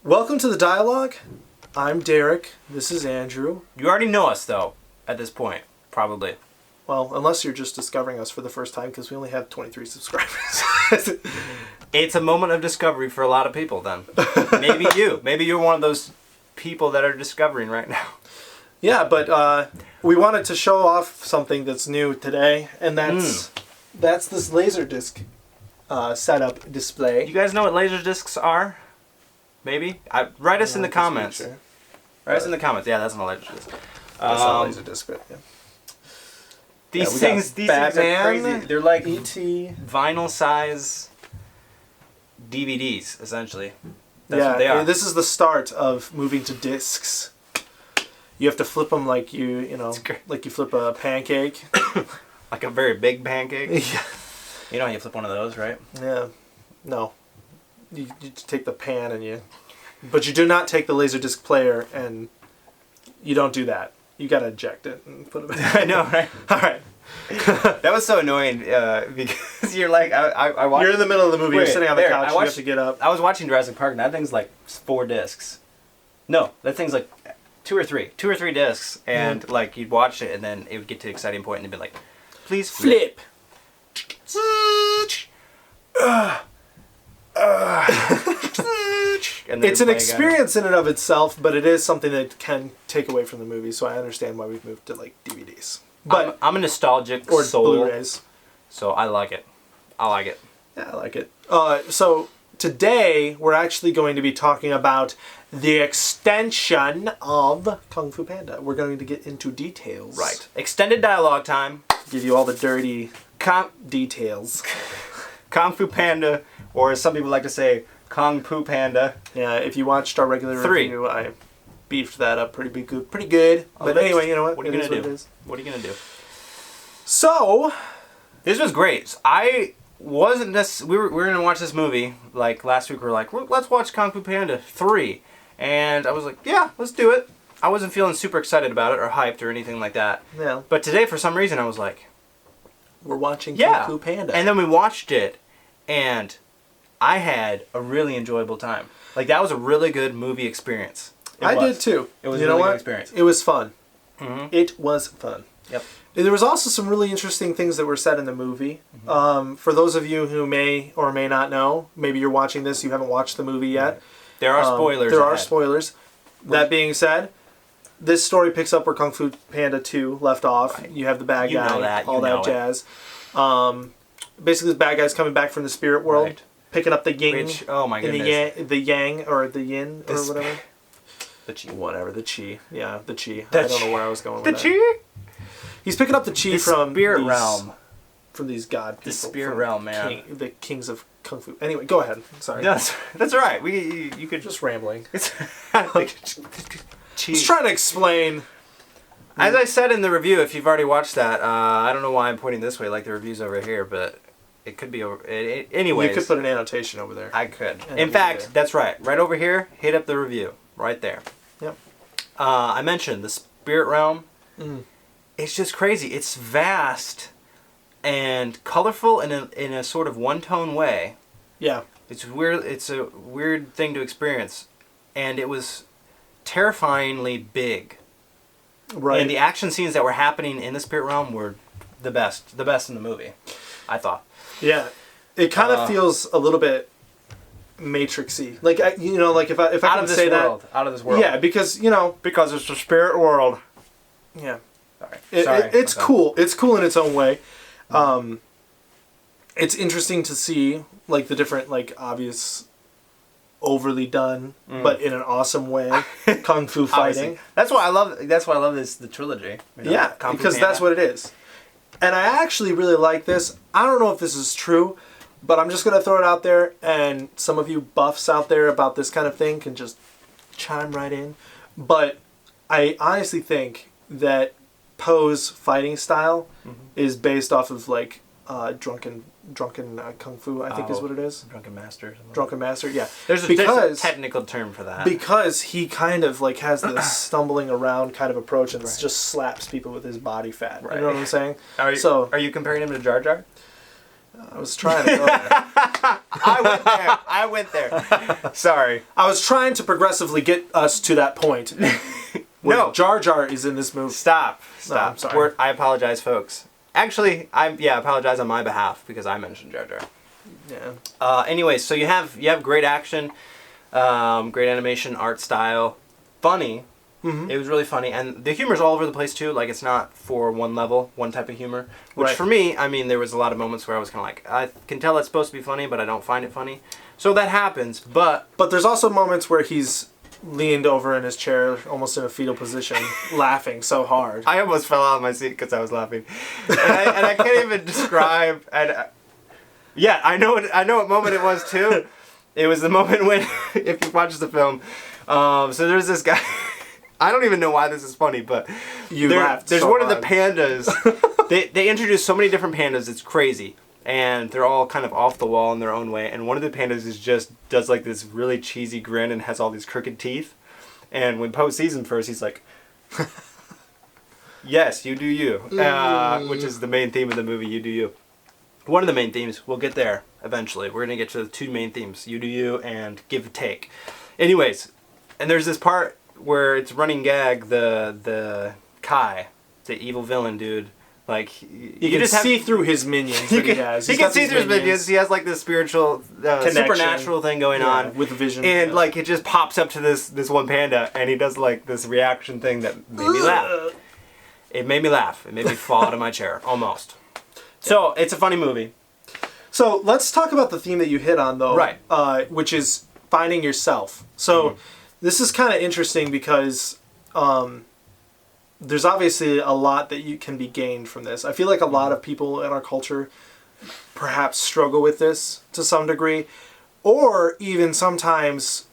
Welcome to the dialogue. I'm Derek. This is Andrew. You already know us, though, at this point, probably. Well, unless you're just discovering us for the first time, because we only have 23 subscribers. It's a moment of discovery for a lot of people, then. Maybe you. Maybe you're one of those people that are discovering right now. Yeah, but we wanted to show off something that's new today, and that's this Laserdisc setup display. You guys know what laser discs are? Maybe? Write us in the comments. Write us in the comments. Yeah, that's not a laser disc. That's not a Laserdisc, but yeah. These things are crazy. They're like E.T. vinyl size DVDs, essentially. That's what they are. This is the start of moving to discs. You have to flip them like you flip a pancake. Like a very big pancake. Yeah. You know how you flip one of those, right? Yeah. No. You take the pan but you do not take the Laserdisc player and you don't do that. You gotta eject it and put it back. I know, right? All right. That was so annoying because you're like, I watched... You're in the middle of the movie. You're sitting on the couch. You have to get up. I was watching Jurassic Park, and that thing's like 4 discs. No, that thing's like 2 or 3 discs, and like you'd watch it, and then it would get to the exciting point, and it'd be like, please flip. And it's an experience in and of itself, but it is something that can take away from the movie. So I understand why we've moved to like DVDs. But I'm a nostalgic or soul, Blu-rays. So I like it. I like it. Yeah, I like it. So today we're actually going to be talking about the extension of Kung Fu Panda. We're going to get into details. Right. Extended dialogue time. Give you all the dirty details. Kung Fu Panda, or as some people like to say, Kung Fu Panda. Yeah, if you watched our regular review, I beefed that up pretty good. But anyway, you know what? What are you gonna do? What are you gonna do? So, this was great. I wasn't we were gonna watch this movie like last week. We were like, let's watch Kung Fu Panda 3, and I was like, yeah, let's do it. I wasn't feeling super excited about it or hyped or anything like that. Yeah. But today, for some reason, I was like, we're watching Kung Fu Panda, and then we watched it, and I had a really enjoyable time. Like, that was a really good movie experience. I did too. It was a really good experience. It was fun. Mm-hmm. It was fun. Yep. There was also some really interesting things that were said in the movie. Mm-hmm. For those of you who may or may not know, maybe you're watching this, you haven't watched the movie yet. There are spoilers. There are spoilers. That being said, this story picks up where Kung Fu Panda 2 left off. Right. You have the bad guy, all that jazz. Basically, the bad guy's coming back from the spirit world. Right. Picking up the yin, oh my goodness. the yang or the yin or whatever. The chi. Whatever, the chi. Yeah, the chi. I don't know where I was going with that. The chi? He's picking up the chi from spirit realm. From these god people. The spirit realm, man. The kings of Kung Fu. Anyway, go ahead. Sorry. That's all right. You could just rambling. It's Just trying to explain. As I said in the review, if you've already watched that, I don't know why I'm pointing this way like the review's over here, but it could be over. Anyways, you could put an annotation over there. I could. In fact, that's right. Right over here, hit up the review. Right there. Yep. I mentioned the spirit realm. It's just crazy. It's vast and colorful in a sort of one-tone way. Yeah. It's weird. It's a weird thing to experience, and it was terrifyingly big. Right. And the action scenes that were happening in the spirit realm were the best in the movie, I thought. Yeah, it kind of feels a little bit Matrixy. Like if I can say that, out of this world. Yeah, because because it's the spirit world. Yeah. Sorry. It's cool. It's cool in its own way. It's interesting to see like the different obvious overly done but in an awesome way kung fu fighting. That's why I love the trilogy. Yeah, because that's what it is. And I actually really like this. I don't know if this is true, but I'm just going to throw it out there, and some of you buffs out there about this kind of thing can just chime right in. But I honestly think that Poe's fighting style is based off of drunken kung fu, I think is what it is. Drunken master. Drunken master, yeah. There's a technical term for that. Because he kind of has this stumbling around kind of approach and just slaps people with his body fat. Right. You know what I'm saying? Are you comparing him to Jar Jar? I was trying to go there. I went there. Sorry. I was trying to progressively get us to that point. No. Jar Jar is in this movie. Stop. No, I'm sorry. I apologize, folks. Actually, I apologize on my behalf because I mentioned Jar Jar. Yeah. Anyways, so you have great action, great animation, art style, funny. Mm-hmm. It was really funny, and the humor's all over the place too. Like, it's not for one level, one type of humor. Which Right. for me, I mean, there was a lot of moments where I was kind of like, I can tell it's supposed to be funny, but I don't find it funny. So that happens, but But there's also moments where he's leaned over in his chair, almost in a fetal position, laughing so hard. I almost fell out of my seat because I was laughing, and I can't even describe. And yeah, I know what moment it was too. It was the moment when, if you watch the film, so there's this guy. I don't even know why this is funny, but laughed there's so one hard. of the pandas. they introduce so many different pandas. It's crazy, and they're all kind of off the wall in their own way. And one of the pandas does like this really cheesy grin and has all these crooked teeth. And when Poe sees him first, he's like, "Yes, you do you," which is the main theme of the movie. You do you. One of the main themes. We'll get there eventually. We're gonna get to the two main themes: you do you and give and take. Anyways, and there's this part where it's running gag, the Kai, the evil villain dude, like You can see through his minions that he has. He can see through his minions. He has like this spiritual, supernatural thing going on with vision, and like it just pops up to this one panda, and he does like this reaction thing that made me laugh. It made me laugh. It made me fall out of my chair almost. So it's a funny movie. So let's talk about the theme that you hit on, though, Right. Which is finding yourself. So this is kind of interesting because there's obviously a lot that you can be gained from this. I feel like a lot of people in our culture perhaps struggle with this to some degree, or even sometimes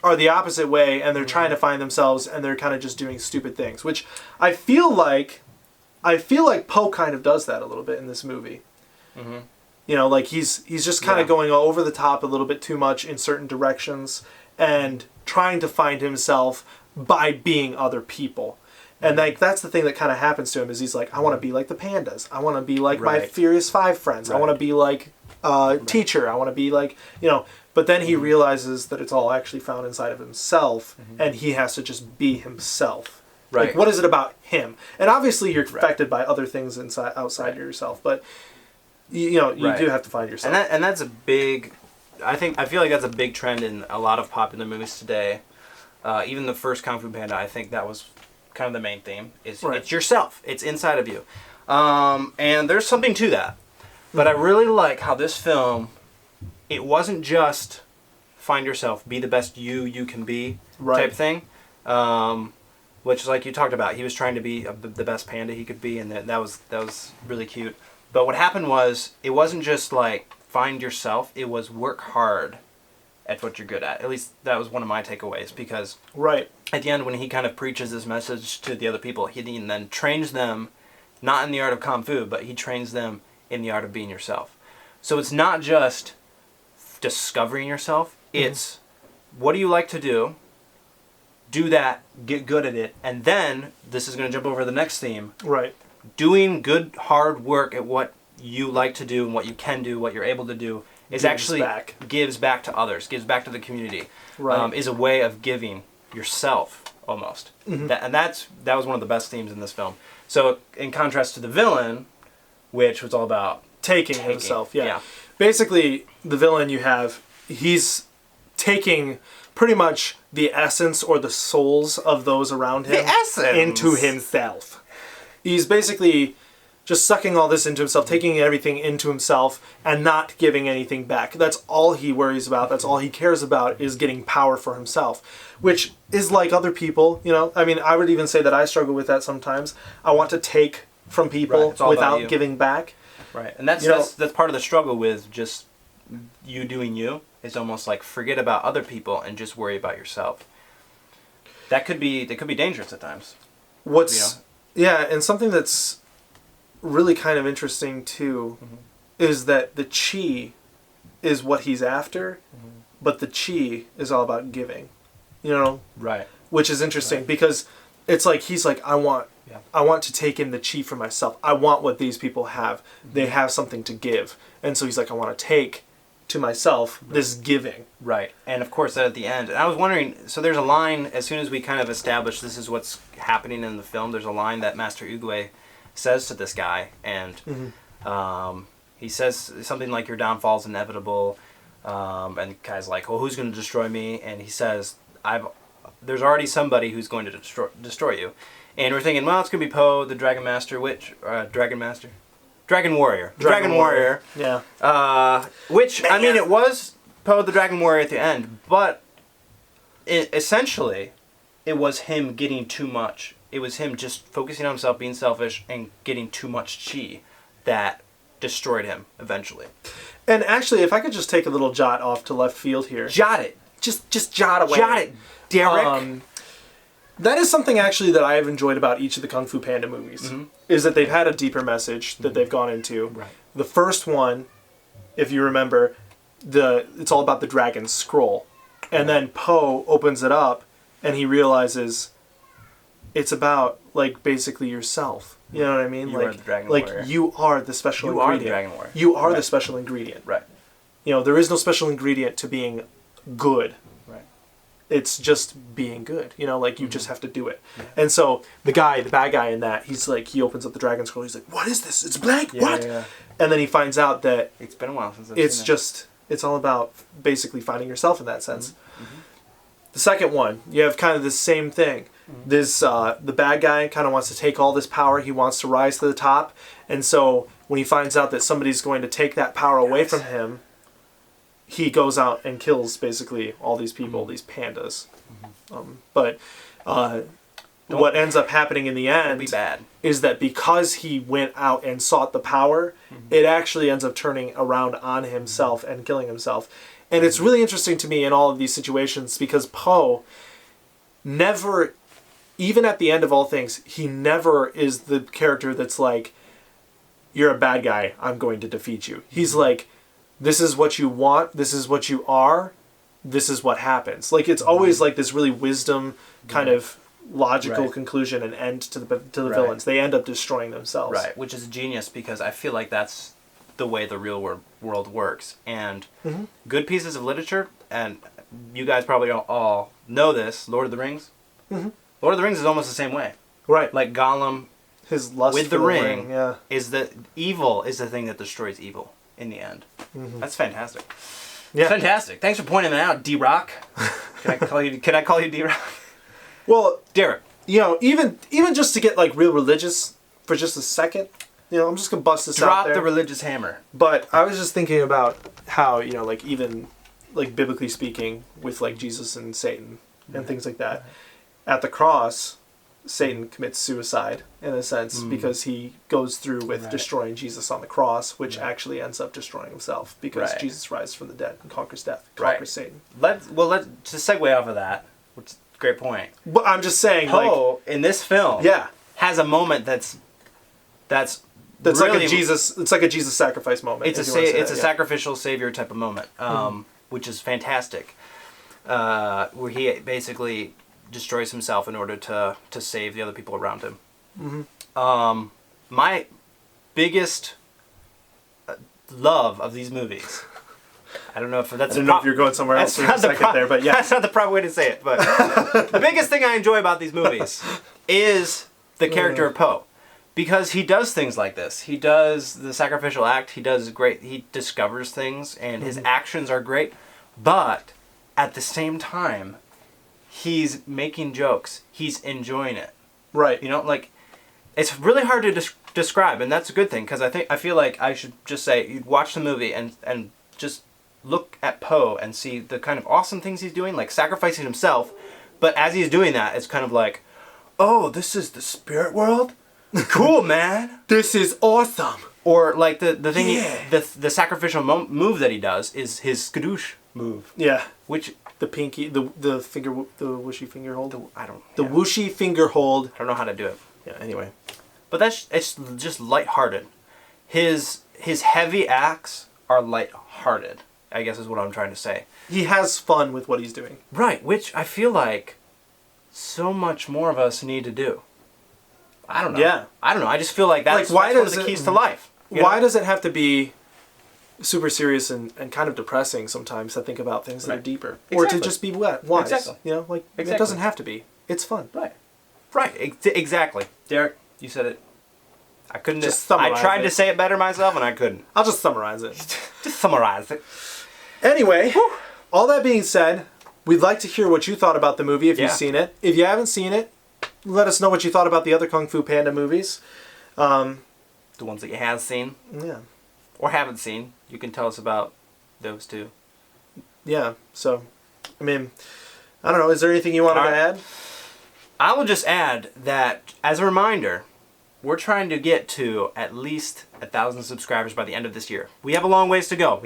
are the opposite way and they're trying to find themselves and they're kind of just doing stupid things, which I feel like Poe kind of does that a little bit in this movie. Mm-hmm. You know, like he's just kind of going over the top a little bit too much in certain directions and trying to find himself by being other people. And like that's the thing that kind of happens to him is he's like, I want to be like the pandas. I want to be like my Furious Five friends. I want to be like Teacher. I want to be like, you know. But then he realizes that it's all actually found inside of himself, and he has to just be himself. Right. Like, what is it about him? And obviously you're affected by other things outside of yourself, but you know, you do have to find yourself. And that's a big, I feel like that's a big trend in a lot of popular movies today. Even the first Kung Fu Panda, I think that was kind of the main theme. It's yourself. It's inside of you. And there's something to that. But I really like how this film, it wasn't just find yourself, be the best you can be type thing. Which, like you talked about, he was trying to be the best panda he could be, and that was really cute. But what happened was, it wasn't just like find yourself, it was work hard at what you're good at. At least that was one of my takeaways, because at the end when he kind of preaches this message to the other people, he then trains them, not in the art of Kung Fu, but he trains them in the art of being yourself. So it's not just discovering yourself, it's what do you like to do that, get good at it, and then, this is going to jump over to the next theme, doing good, hard work at what you like to do and what you can do, what you're able to do, gives back to others, gives back to the community, is a way of giving yourself, almost. That was one of the best themes in this film. So, in contrast to the villain, which was all about taking himself, Basically, the villain he's taking pretty much the essence or the souls of those around him into himself. He's basically just sucking all this into himself, taking everything into himself, and not giving anything back. That's all he worries about. That's all he cares about, is getting power for himself, which is like other people, you know? I mean, I would even say that I struggle with that sometimes. I want to take from people without giving back. Right, and that's part of the struggle with just you doing you. It's almost like forget about other people and just worry about yourself. That could be dangerous at times. And something that's really kind of interesting too is that the chi is what he's after, but the chi is all about giving. You know? Right. Which is interesting because it's like he's like, I want Yeah. I want to take in the chi for myself. I want what these people have. They have something to give. And so he's like, I want to take to myself this giving. Right. And of course, at the end, and I was wondering, so there's a line, as soon as we kind of establish this is what's happening in the film, there's a line that Master Oogway says to this guy, and he says something like, your downfall is inevitable, and the guy's like, well, who's going to destroy me? And he says, there's already somebody who's going to destroy you. And we're thinking, well, it's going to be Poe, the Dragon Master, Dragon Warrior. Dragon Warrior. Yeah. Which, I mean, it was Poe the Dragon Warrior at the end, but essentially, it was him getting too much. It was him just focusing on himself, being selfish, and getting too much chi that destroyed him eventually. And actually, if I could just take a little jot off to left field here. Jot it. Just jot away. Jot it, Derek. That is something actually that I have enjoyed about each of the Kung Fu Panda movies, is that they've had a deeper message that they've gone into. Right. The first one, if you remember, it's all about the dragon scroll. And then Poe opens it up and he realizes it's about, like, basically yourself. You know what I mean? You like, are the Dragon like Warrior. you are the special ingredient. You are the Dragon Warrior. You are the special ingredient. Right. You know, there is no special ingredient to being good. It's just being good, you know, like you just have to do it. Yeah. And so the bad guy in that, he's like, he opens up the dragon scroll, he's like, what is this? It's blank, what? Yeah. And then he finds out that it's been a while since I've seen it. It's all about basically finding yourself in that sense. The second one, you have kind of the same thing. This, the bad guy kind of wants to take all this power, he wants to rise to the top, and so when he finds out that somebody's going to take that power away from him, he goes out and kills basically all these people, these pandas. But what ends up happening in the end is that because he went out and sought the power, it actually ends up turning around on himself and killing himself. And it's really interesting to me in all of these situations because Poe never, even at the end of all things, he never is the character that's like, you're a bad guy, I'm going to defeat you. He's like, this is what you want, this is what you are, this is what happens. Like, it's always like this really wisdom kind of logical conclusion and end to the villains. They end up destroying themselves. Right, which is genius because I feel like that's the way the real world works. And good pieces of literature, and you guys probably all know this, Lord of the Rings. Lord of the Rings is almost the same way. Right. Like Gollum, his lust with the ring, is the evil is the thing that destroys evil in the end. That's fantastic. Yeah. Fantastic. Thanks for pointing that out, D-Rock. Can I call you D-Rock? Well, Derek. You know, even just to get like real religious for just a second, you know, I'm just gonna bust this out there. Drop the religious hammer. But I was just thinking about how, you know, like even like biblically speaking, with like Jesus and Satan and things like that, at the cross, Satan commits suicide in a sense because he goes through with destroying Jesus on the cross, which actually ends up destroying himself because Jesus rises from the dead and conquers death, conquers Satan. Let's just segue off of that, which is a great point. But I'm just saying, Poe in this film, has a moment that's really, like a Jesus. It's like a Jesus sacrifice moment. It's a sacrificial savior type of moment, which is fantastic. Where he basically destroys himself in order to save the other people around him. My biggest love of these movies. I don't know if that's. I don't know if you're going somewhere else for a second there, but yeah, that's not the proper way to say it. But the biggest thing I enjoy about these movies is the character of Poe, because he does things like this. He does the sacrificial act. He does great. He discovers things, and his actions are great. But at the same time, he's making jokes. He's enjoying it. Right. You know, like, it's really hard to describe, and that's a good thing, because I feel like I should just say, you watch the movie and just look at Poe and see the kind of awesome things he's doing, like sacrificing himself, but as he's doing that, it's kind of like, oh, this is the spirit world? Cool, man. This is awesome. Or, like, the thing, the sacrificial move that he does is his skadoosh move. Yeah. Which... The pinky, the finger, the whooshy finger hold. The whooshy finger hold. I don't know how to do it. Yeah. Anyway, but it's just lighthearted. His heavy acts are lighthearted, I guess is what I'm trying to say. He has fun with what he's doing. Right, which I feel like so much more of us need to do. I don't know. Yeah. I don't know. I just feel like that's, Like, why that's one of does the it- keys to life. you Why know? does it have to be super serious and kind of depressing sometimes to think about things that are Right. deeper? Or Exactly. to just be wise. Exactly. You know, like, it Exactly. doesn't have to be. It's fun. Right. Exactly. Derek, you said it. I couldn't. Just I summarize tried it. to say it better myself, and I couldn't. I'll just summarize it. Just summarize it. Anyway, all that being said, we'd like to hear what you thought about the movie if you've Yeah. seen it. If you haven't seen it, let us know what you thought about the other Kung Fu Panda movies. The ones that you have seen Yeah. or haven't seen, you can tell us about those too. Yeah. So, I mean, I don't know. Is there anything you wanted All to right. add? I will just add that, as a reminder, we're trying to get to at least 1,000 subscribers by the end of this year. We have a long ways to go.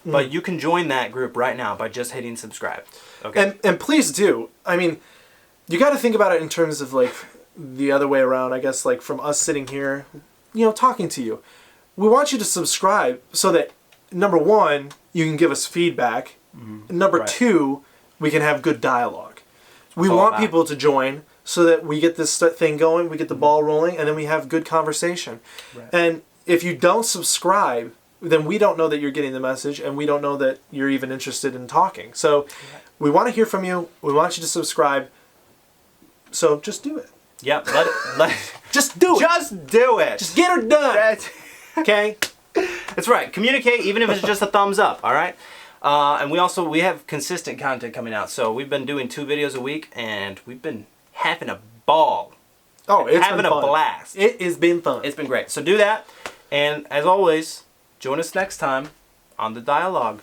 But you can join that group right now by just hitting subscribe. Okay. And please do. I mean, you got to think about it in terms of like the other way around. I guess like from us sitting here, you know, talking to you. We want you to subscribe so that number one, you can give us feedback. And number Right. two, we can have good dialogue. We all want about. people to join so that we get this thing going, we get the ball rolling, and then we have good conversation. Right. And if you don't subscribe, then we don't know that you're getting the message, and we don't know that you're even interested in talking. So we want to hear from you. We want you to subscribe. So just do it. Yep. Just do it. Just do it. Just get her done. That's, Okay? that's right. Communicate, even if it's just a thumbs up. All right. And we have consistent content coming out. So we've been doing 2 videos a week, and we've been having a ball. Oh, it's having been a fun. blast. It has been fun. It's been great. So do that. And as always, join us next time on the dialogue.